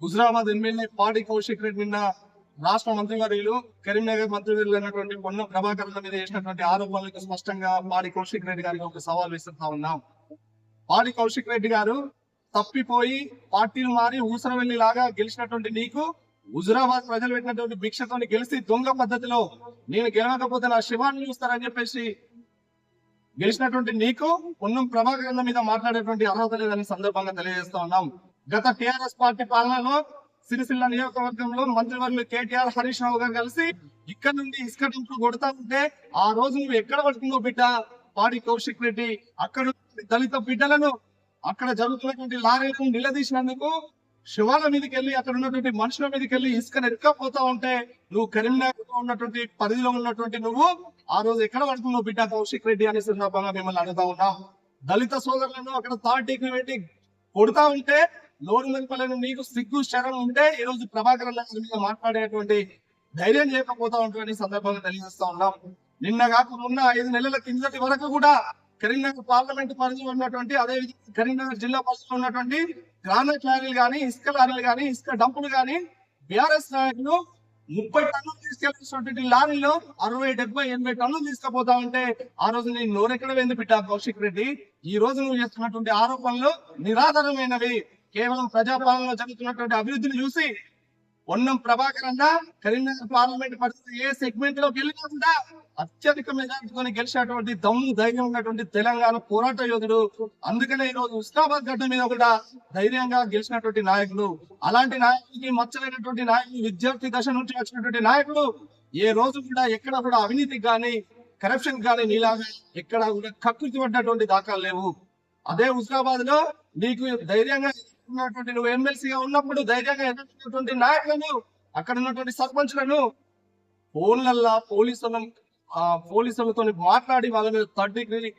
Huzurabad MLA పాడి కౌశిక్ రెడ్డి నిన్న రాష్ట్ర మంత్రివర్యులు కరీంనగర్ మంత్రివర్యులు అయినటువంటి పొన్నం ప్రభాకర్ మీద చేసినటువంటి ఆరోపణలకు స్పష్టంగా పాడి కౌశిక్ రెడ్డి గారికి ఒక సవాల్ విసురుతా ఉన్నాం. పాడి కౌశిక్ రెడ్డి గారు తప్పిపోయి పార్టీలు మారి ఊసరవెల్లి లాగా గెలిచినటువంటి నీకు హుజరాబాద్ ప్రజలు పెట్టినటువంటి భిక్షతో గెలిచి దొంగ పద్ధతిలో నేను గెలవకపోతే నా శివాన్ని చూస్తారని చెప్పేసి గెలిచినటువంటి నీకు పొన్నం ప్రభాకర్ మీద మాట్లాడేటువంటి అర్హత లేదని సందర్భంగా తెలియజేస్తా ఉన్నాం. గత టిఆర్ఎస్ పార్టీ పాలనలో సిరిసిల్ల నియోజకవర్గంలో మంత్రివర్యులు కేటీఆర్ హరీష్ రావు గారు కలిసి ఇక్కడ నుండి ఇసుక డంపులు కొడతా ఉంటే ఆ రోజు నువ్వు ఎక్కడ పడుతుందో బిడ్డ పాడి కౌశిక్ రెడ్డి అక్కడ దళిత బిడ్డలను అక్కడ జరుగుతున్నటువంటి లారీలకు నిలదీసినందుకు శివాల మీదకి వెళ్ళి అక్కడ ఉన్నటువంటి మనుషుల మీదకి వెళ్ళి ఇసుకను ఎక్కకపోతా ఉంటే నువ్వు కరీంనగర్ ఉన్నటువంటి పరిధిలో ఉన్నటువంటి నువ్వు ఆ రోజు ఎక్కడ పడుతున్నావు బిడ్డ కౌశిక్ రెడ్డి అనే సందర్భంగా మిమ్మల్ని అడుగుతా ఉన్నాం. దళిత సోదరులను అక్కడ తాటికి పెట్టి కొడతా ఉంటే నోరు మెదపలేని నీకు సిగ్గు శరం ఉంటే ఈ రోజు ప్రభాకర్ మీద మాట్లాడేటువంటి ధైర్యం చేయకపోతా ఉంటుందని సందర్భంగా తెలియజేస్తా ఉన్నాం. నిన్న కాకుండా 5 నెలల కిందటి వరకు కూడా కరీంనగర్ పార్లమెంట్ పరిధిలో ఉన్నటువంటి అదేవిధంగా కరీంనగర్ జిల్లా పరిధిలో ఉన్నటువంటి గ్రానైట్ లారీలు కానీ ఇసుక లారీలు కానీ ఇసుక డంపులు కానీ బీఆర్ఎస్ నాయకులు 30 టన్నులు తీసుకెళ్తున్నటువంటి లారీలో 60, 70, 80 టన్నులు తీసుకుపోతా ఉంటే ఆ రోజు నేను నోరెక్కడ వేంది బిడ్డ కౌశిక్ రెడ్డి. ఈ రోజు నువ్వు చేస్తున్నటువంటి ఆరోపణలు నిరాధారమైనవి. కేవలం ప్రజాపాలనలో జరుగుతున్నటువంటి అభివృద్ధిని చూసి పొన్నం ప్రభాకర్ అన్న కరీంనగర్ పార్లమెంట్ పరిస్థితి ఏ సెగ్మెంట్ లోకి వెళ్ళినా కూడా అత్యధిక మెజార్టీతో గెలిచేటువంటి దమ్ము ధైర్యం ఉన్నటువంటి తెలంగాణ పోరాట యోధుడు. అందుకనే ఈ రోజు హుస్నాబాద్ గడ్డ మీద కూడా ధైర్యంగా గెలిచినటువంటి నాయకులు. అలాంటి నాయకుడికి మచ్చలైనటువంటి నాయకులు, విద్యార్థి దశ నుంచి వచ్చినటువంటి నాయకులు ఏ రోజు కూడా ఎక్కడ కూడా అవినీతికి కానీ కరప్షన్ కానీ నీలాగా ఎక్కడ కూడా కకృతి పడ్డటువంటి దాఖలు లేవు. అదే హుస్నాబాద్ లో నీకు ధైర్యంగా నువ్వు ఎమ్మెల్సీగా ఉన్నప్పుడు ధైర్యంగా ఎదుర్కొన్నటువంటి నాయకులను, అక్కడ ఉన్నటువంటి సర్పంచ్లను ఫోన్లల్లా పోలీసులతో మాట్లాడి వాళ్ళ మీద 3rd డిగ్రీ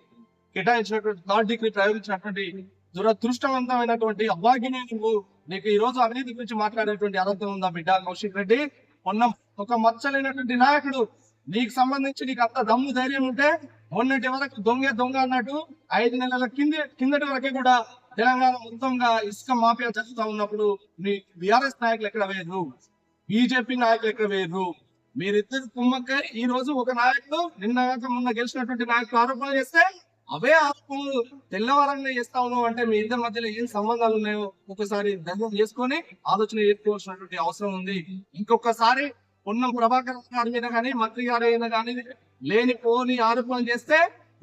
కేటాయించినటువంటి 3rd డిగ్రీ ప్రయోగించినటువంటి దురదృష్టవంతమైనటువంటి అభాగ్యమే నువ్వు. నీకు ఈ రోజు అవినీతి గురించి మాట్లాడేటువంటి అర్హత ఉందా బిడ్డ కౌశిక్ రెడ్డి? మొన్న ఒక మచ్చలైనటువంటి నాయకుడు నీకు సంబంధించి నీకు అంత దమ్ము ధైర్యం ఉంటే మొన్నటి వరకు దొంగ అన్నట్టు 5 నెలల కిందటి వరకే కూడా తెలంగాణ మొత్తంగా ఇసుక మాఫియా జరుగుతూ ఉన్నప్పుడు మీ బీఆర్ఎస్ నాయకులు ఎక్కడ వేయరు, బీజేపీ నాయకులు ఎక్కడ వేయరు. మీరిద్దరు కుమ్మక్క ఈ రోజు ఒక నాయకుడు మొన్న గెలిచినటువంటి నాయకులు ఆరోపణలు చేస్తే అవే ఆరోపణలు తెల్లవారంగా చేస్తా ఉన్నావు అంటే మీ ఇద్దరి మధ్యలో ఏం సంబంధాలు ఉన్నాయో ఒకసారి ధైర్యం చేసుకొని ఆలోచన చేసుకోవాల్సినటువంటి అవసరం ఉంది. ఇంకొకసారి పొన్నం ప్రభాకర్ గారి మీద కానీ మంత్రి గారి అయినా కానీ లేని పోని ఆరోపణలు చేస్తే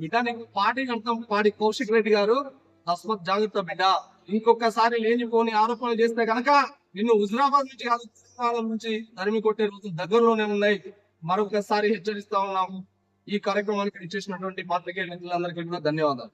ఇట నీకు పార్టీ కడతాం. పాడి కౌశిక్ రెడ్డి గారు తస్మత్ జాగ్రత్త బిడ్డ. ఇంకొకసారి లేనిపోని ఆరోపణలు చేస్తే కనుక నిన్ను హుజరాబాద్ నుంచి కాదు తెలంగాణ నుంచి తరిమి కొట్టే రోజు దగ్గరలోనే ఉన్నాయి. మరొకసారి హెచ్చరిస్తా ఉన్నాము. ఈ కార్యక్రమానికి ఇచ్చేసినటువంటి పాత్రికేయులందరికీ కూడా ధన్యవాదాలు.